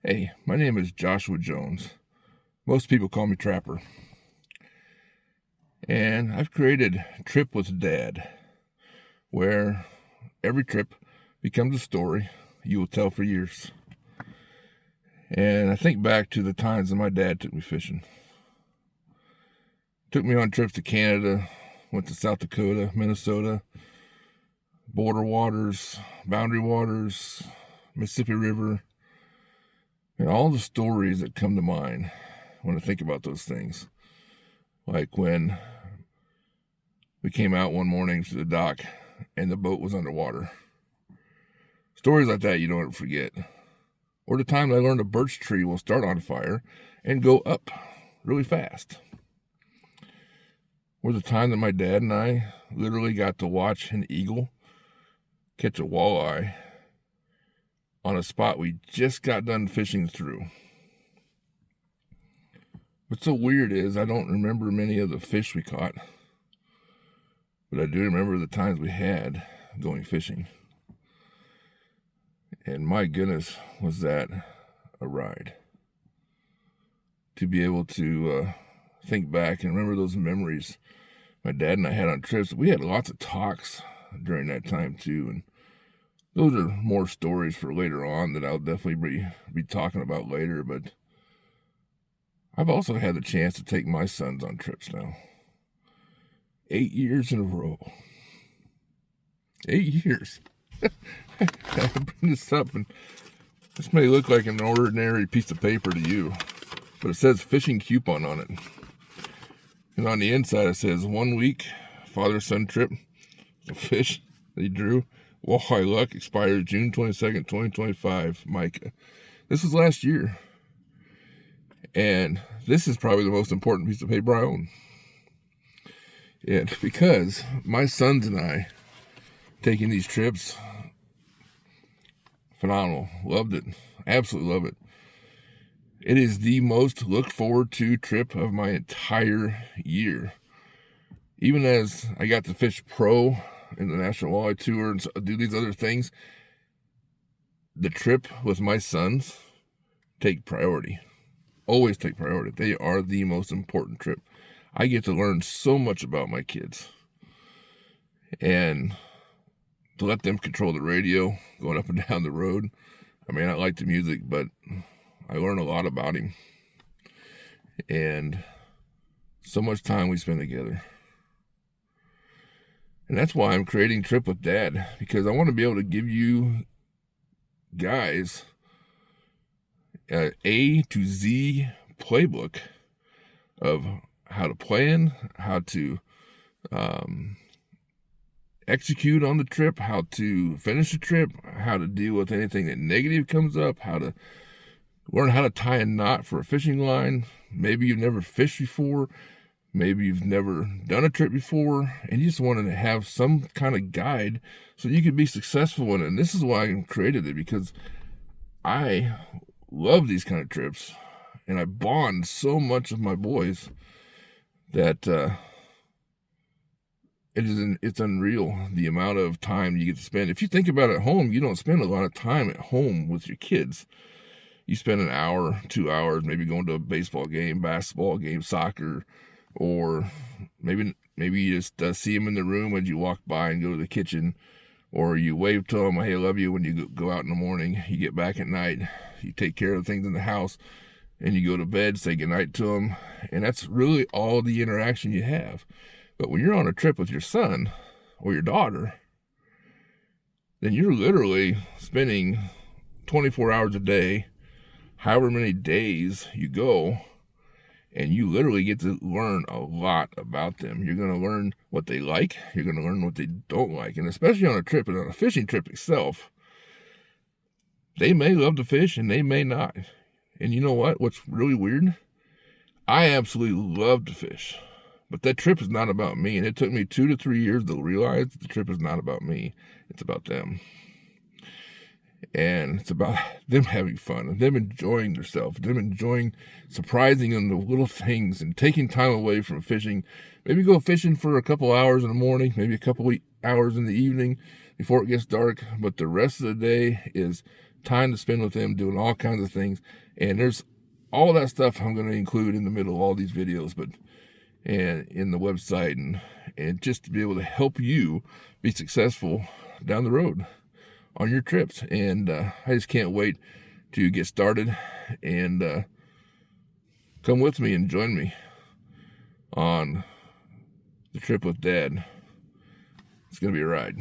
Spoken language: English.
Hey, my name is Joshua Jones. Most people call me Trapper. And I've created Trip with Dad, where every trip becomes a story you will tell for years. And I think back to the times that my dad took me fishing. Took me on trips to Canada, went to South Dakota, Minnesota, border waters, boundary waters, Mississippi River, and all the stories that come to mind when I think about those things. Like when we came out one morning to the dock and the boat was underwater. Stories like that you don't ever forget. Or the time I learned a birch tree will start on fire and go up really fast. Or the time that my dad and I literally got to watch an eagle catch a walleye on a spot we just got done fishing through. What's so weird is I don't remember many of the fish we caught, but I do remember the times we had going fishing. And my goodness, was that a ride. To be able to think back and remember those memories my dad and I had on trips. We had lots of talks during that time too, and those are more stories for later on that I'll definitely be talking about later, but I've also had the chance to take my sons on trips now. 8 years in a row. 8 years. I bring this up, and this may look like an ordinary piece of paper to you, but it says fishing coupon on it. And on the inside it says 1 week father-son trip. The fish they drew, walleye luck, expires June 22nd, 2025. Micah. This was last year. And this is probably the most important piece of paper I own. And because my sons and I taking these trips, phenomenal. Loved it. Absolutely love it. It is the most looked forward to trip of my entire year. Even as I got to fish pro in the National Walleye Tour and do these other things, the trip with my sons take priority. Always take priority. They are the most important trip. I get to learn so much about my kids. And to let them control the radio going up and down the road. I may not like the music, but I learn a lot about him. And so much time we spend together. And that's why I'm creating Trip with Dad, because I want to be able to give you guys an A to Z playbook of how to plan, how to execute on the trip, how to finish the trip, how to deal with anything that negative comes up, how to learn how to tie a knot for a fishing line. Maybe you've never fished before, maybe you've never done a trip before, and you just wanted to have some kind of guide so you could be successful in it. And this is why I created it, because I love these kind of trips, and I bond so much with my boys that it's unreal the amount of time you get to spend. If you think about it at home, you don't spend a lot of time at home with your kids. You spend an hour, 2 hours, maybe going to a baseball game, basketball game, soccer, or maybe you just see them in the room as you walk by and go to the kitchen, or you wave to them, hey, I love you, when you go out in the morning. You get back at night, you take care of the things in the house, and you go to bed, say goodnight to them, and that's really all the interaction you have. But when you're on a trip with your son or your daughter, then you're literally spending 24 hours a day, however many days you go, and you literally get to learn a lot about them. You're going to learn what they like. You're going to learn what they don't like. And especially on a trip, and on a fishing trip itself, they may love to fish and they may not. And you know what? What's really weird? I absolutely love to fish. But that trip is not about me. And it took me 2 to 3 years to realize that the trip is not about me. It's about them. And it's about them having fun, and them enjoying themselves, them enjoying surprising them the little things, and taking time away from fishing. Maybe go fishing for a couple hours in the morning, maybe a couple hours in the evening before it gets dark. But the rest of the day is time to spend with them, doing all kinds of things. And there's all that stuff I'm going to include in the middle of all these videos, and in the website, and just to be able to help you be successful down the road on your trips. And I just can't wait to get started, and come with me and join me on the trip with Dad. It's going to be a ride.